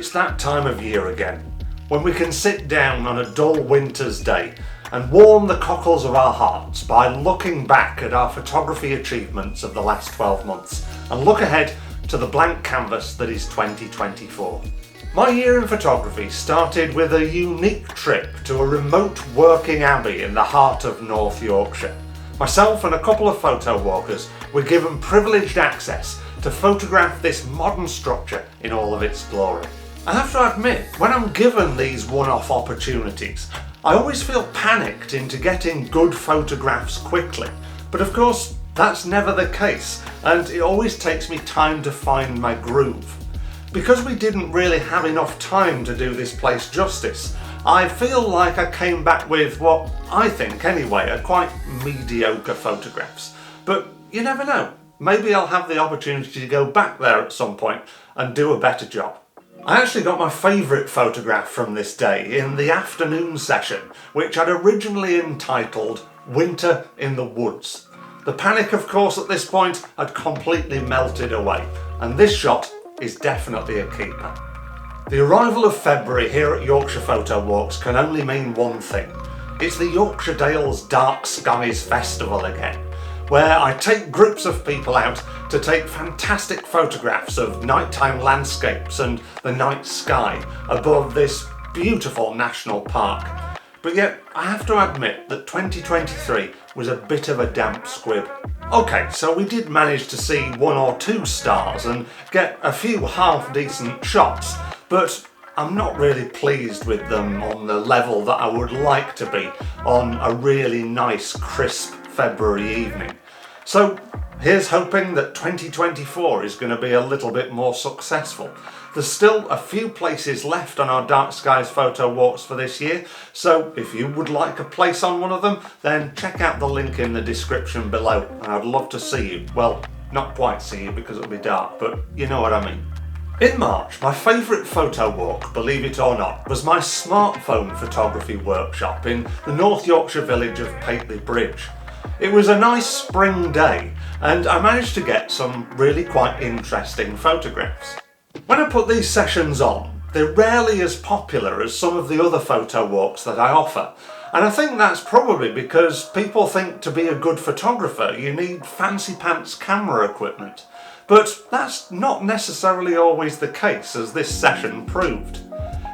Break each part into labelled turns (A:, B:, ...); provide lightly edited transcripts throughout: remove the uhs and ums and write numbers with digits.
A: it's that time of year again, when we can sit down on a dull winter's day and warm the cockles of our hearts by looking back at our photography achievements of the last 12 months and look ahead to the blank canvas that is 2024. My year in photography started with a unique trip to a remote working abbey in the heart of North Yorkshire. Myself and a couple of photo walkers were given privileged access to photograph this modern structure in all of its glory. I have to admit, when I'm given these one-off opportunities, I always feel panicked into getting good photographs quickly. But of course, that's never the case, and it always takes me time to find my groove. Because we didn't really have enough time to do this place justice, I feel like I came back with what I think anyway are quite mediocre photographs. But you never know, maybe I'll have the opportunity to go back there at some point and do a better job. I actually got my favourite photograph from this day in the afternoon session, which I'd originally entitled Winter in the Woods. The panic, of course, at this point had completely melted away, and this shot is definitely a keeper. The arrival of February here at Yorkshire Photo Walks can only mean one thing. It's the Yorkshire Dales Dark Skies Festival again, where I take groups of people out to take fantastic photographs of nighttime landscapes and the night sky above this beautiful national park. But yet, I have to admit that 2023 was a bit of a damp squib. Okay, so we did manage to see one or two stars and get a few half-decent shots, but I'm not really pleased with them on the level that I would like to be on a really nice, crisp February evening. So here's hoping that 2024 is going to be a little bit more successful. There's still a few places left on our Dark Skies Photo Walks for this year, so if you would like a place on one of them, then check out the link in the description below, and I'd love to see you. Well, not quite see you because it'll be dark, but you know what I mean. In March, my favourite photo walk, believe it or not, was my smartphone photography workshop in the North Yorkshire village of Pateley Bridge. It was a nice spring day, and I managed to get some really quite interesting photographs. When I put these sessions on, they're rarely as popular as some of the other photo walks that I offer, and I think that's probably because people think to be a good photographer you need fancy pants camera equipment. But that's not necessarily always the case, as this session proved.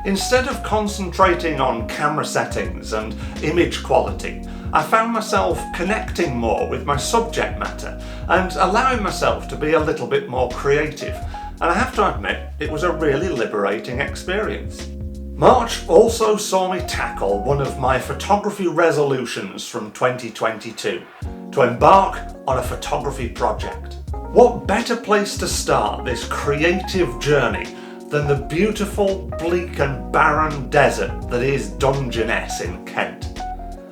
A: Instead of concentrating on camera settings and image quality, I found myself connecting more with my subject matter and allowing myself to be a little bit more creative, and I have to admit it was a really liberating experience. March also saw me tackle one of my photography resolutions from 2022, to embark on a photography project. What better place to start this creative journey than the beautiful, bleak and barren desert that is Dungeness in Kent.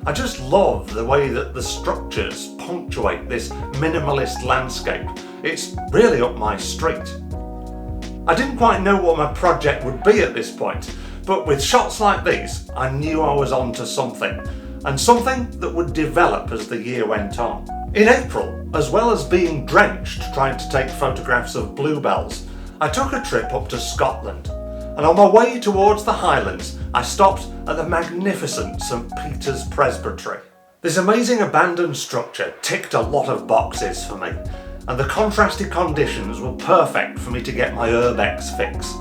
A: I just love the way that the structures punctuate this minimalist landscape. It's really up my street. I didn't quite know what my project would be at this point, but with shots like these, I knew I was onto something, and something that would develop as the year went on. In April, as well as being drenched trying to take photographs of bluebells, I took a trip up to Scotland, and on my way towards the Highlands, I stopped at the magnificent St Peter's Presbytery. This amazing abandoned structure ticked a lot of boxes for me, and the contrasted conditions were perfect for me to get my urbex fix.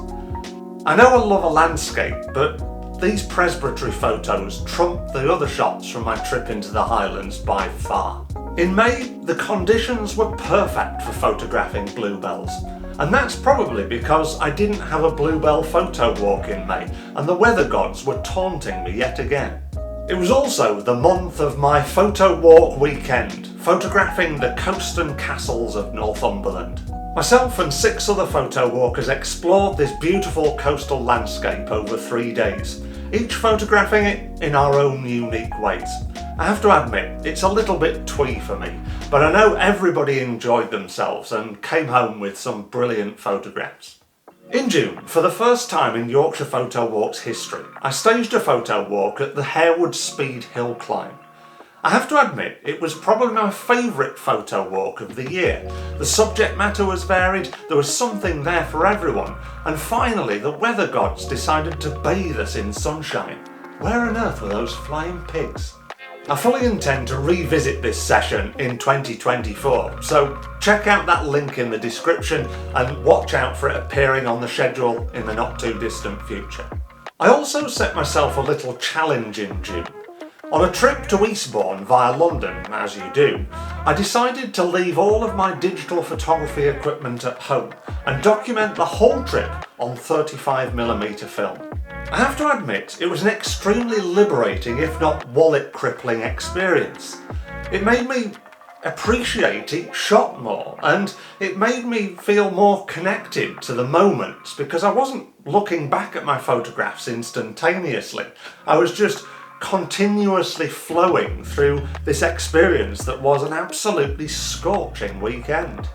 A: I know I love a landscape, but these presbytery photos trumped the other shots from my trip into the Highlands by far. In May, the conditions were perfect for photographing bluebells, and that's probably because I didn't have a bluebell photo walk in May, and the weather gods were taunting me yet again. It was also the month of my photo walk weekend, photographing the coast and castles of Northumberland. Myself and 6 other photo walkers explored this beautiful coastal landscape over 3 days, each photographing it in our own unique ways. I have to admit, it's a little bit twee for me, but I know everybody enjoyed themselves and came home with some brilliant photographs. In June, for the first time in Yorkshire Photo Walk's history, I staged a photo walk at the Harewood Speed Hill Climb. I have to admit, it was probably my favourite photo walk of the year. The subject matter was varied, there was something there for everyone, and finally the weather gods decided to bathe us in sunshine. Where on earth were those flying pigs? I fully intend to revisit this session in 2024, so check out that link in the description and watch out for it appearing on the schedule in the not too distant future. I also set myself a little challenge in June. On a trip to Eastbourne via London, as you do, I decided to leave all of my digital photography equipment at home and document the whole trip on 35mm film. I have to admit, it was an extremely liberating, if not wallet-crippling experience. It made me appreciate each shot more, and it made me feel more connected to the moments because I wasn't looking back at my photographs instantaneously. I was just continuously flowing through this experience that was an absolutely scorching weekend.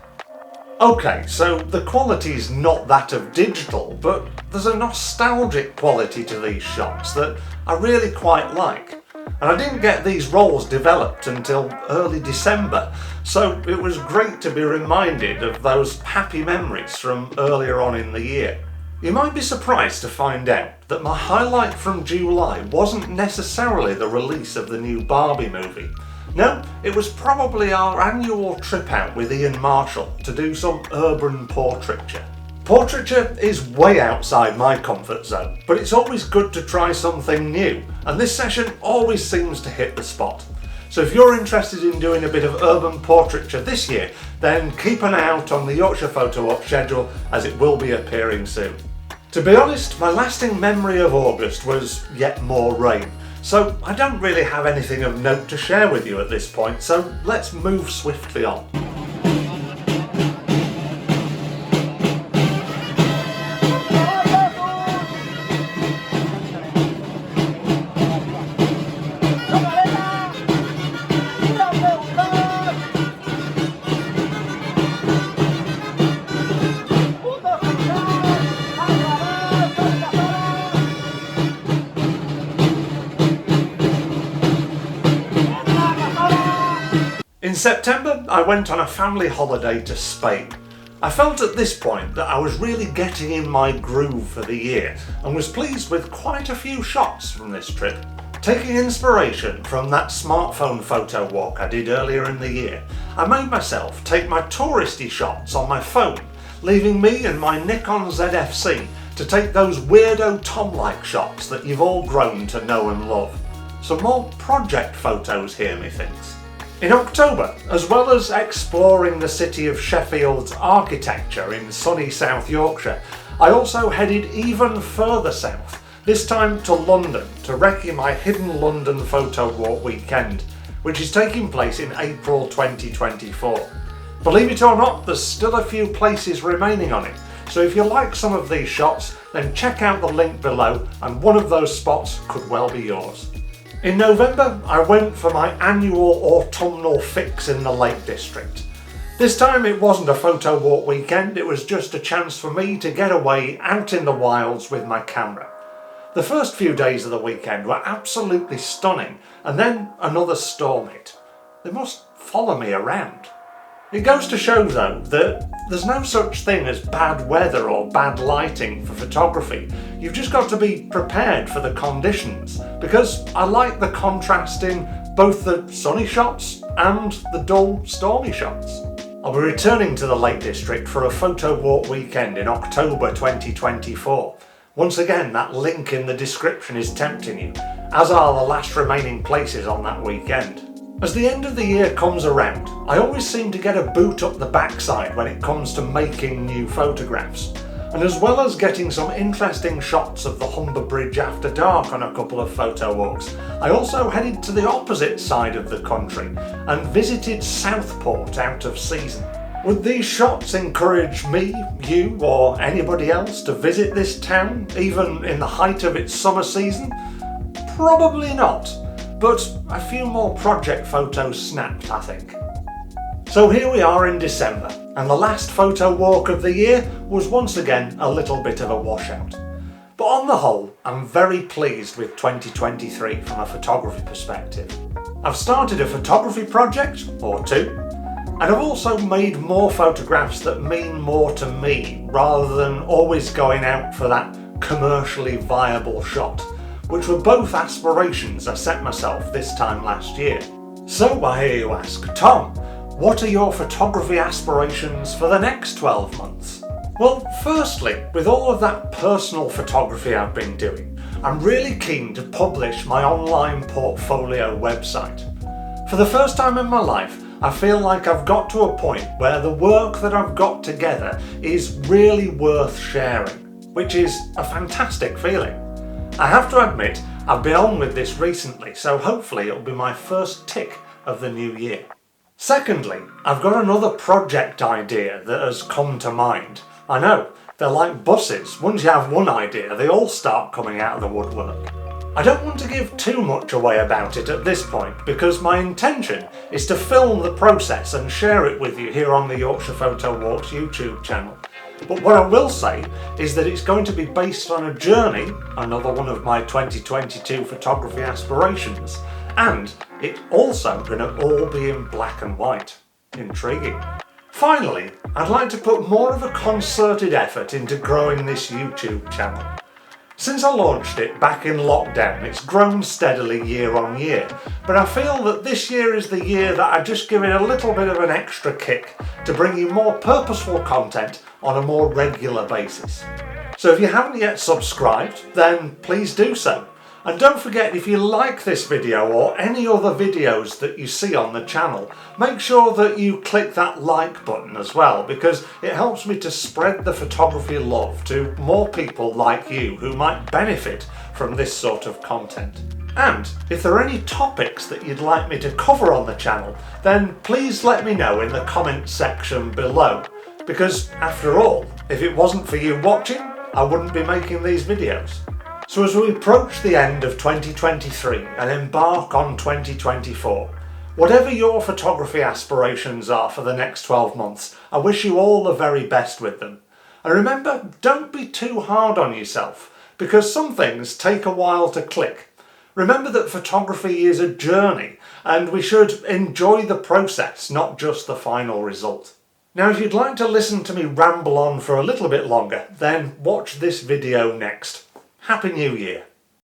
A: Okay, so the quality's not that of digital, but there's a nostalgic quality to these shots that I really quite like. And I didn't get these rolls developed until early December, so it was great to be reminded of those happy memories from earlier on in the year. You might be surprised to find out that my highlight from July wasn't necessarily the release of the new Barbie movie. No, it was probably our annual trip out with Ian Marshall to do some urban portraiture. Portraiture is way outside my comfort zone, but it's always good to try something new, and this session always seems to hit the spot. So if you're interested in doing a bit of urban portraiture this year, then keep an eye out on the Yorkshire Photo Walk schedule, as it will be appearing soon. To be honest, my lasting memory of August was yet more rain. So I don't really have anything of note to share with you at this point, so let's move swiftly on. In September, I went on a family holiday to Spain. I felt at this point that I was really getting in my groove for the year and was pleased with quite a few shots from this trip. Taking inspiration from that smartphone photo walk I did earlier in the year, I made myself take my touristy shots on my phone, leaving me and my Nikon ZFC to take those weirdo Tom-like shots that you've all grown to know and love. Some more project photos here, methinks. In October, as well as exploring the city of Sheffield's architecture in sunny South Yorkshire, I also headed even further south, this time to London, to recce my Hidden London Photo Walk weekend, which is taking place in April 2024. Believe it or not, there's still a few places remaining on it, so if you like some of these shots, then check out the link below and one of those spots could well be yours. In November, I went for my annual autumnal fix in the Lake District. This time it wasn't a photo walk weekend, it was just a chance for me to get away out in the wilds with my camera. The first few days of the weekend were absolutely stunning, and then another storm hit. They must follow me around. It goes to show though that there's no such thing as bad weather or bad lighting for photography. You've just got to be prepared for the conditions, because I like the contrast in both the sunny shots and the dull stormy shots. I'll be returning to the Lake District for a photo walk weekend in October 2024. Once again, that link in the description is tempting you, as are the last remaining places on that weekend. As the end of the year comes around, I always seem to get a boot up the backside when it comes to making new photographs. And as well as getting some interesting shots of the Humber Bridge after dark on a couple of photo walks, I also headed to the opposite side of the country and visited Southport out of season. Would these shots encourage me, you, or anybody else to visit this town, even in the height of its summer season? Probably not. But a few more project photos snapped, I think. So here we are in December, and the last photo walk of the year was once again a little bit of a washout. But on the whole, I'm very pleased with 2023 from a photography perspective. I've started a photography project, or two, and I've also made more photographs that mean more to me rather than always going out for that commercially viable shot, which were both aspirations I set myself this time last year. So I hear you ask, Tom, what are your photography aspirations for the next 12 months? Well, firstly, with all of that personal photography I've been doing, I'm really keen to publish my online portfolio website. For the first time in my life, I feel like I've got to a point where the work that I've got together is really worth sharing, which is a fantastic feeling. I have to admit, I've been on with this recently, so hopefully it'll be my first tick of the new year. Secondly, I've got another project idea that has come to mind. I know, they're like buses. Once you have one idea, they all start coming out of the woodwork. I don't want to give too much away about it at this point because my intention is to film the process and share it with you here on the Yorkshire Photo Walks YouTube channel. But what I will say is that it's going to be based on a journey, another one of my 2022 photography aspirations, and it's also going to all be in black and white. Intriguing. Finally, I'd like to put more of a concerted effort into growing this YouTube channel. Since I launched it back in lockdown, it's grown steadily year on year, but I feel that this year is the year that I just give it a little bit of an extra kick to bring you more purposeful content on a more regular basis. So if you haven't yet subscribed, then please do so. And don't forget, if you like this video or any other videos that you see on the channel, make sure that you click that like button as well, because it helps me to spread the photography love to more people like you who might benefit from this sort of content. And if there are any topics that you'd like me to cover on the channel, then please let me know in the comments section below, because after all, if it wasn't for you watching, I wouldn't be making these videos. So as we approach the end of 2023 and embark on 2024, whatever your photography aspirations are for the next 12 months, I wish you all the very best with them. And remember, don't be too hard on yourself, because some things take a while to click. Remember that photography is a journey, and we should enjoy the process, not just the final result. Now, if you'd like to listen to me ramble on for a little bit longer, then watch this video next. Happy New Year!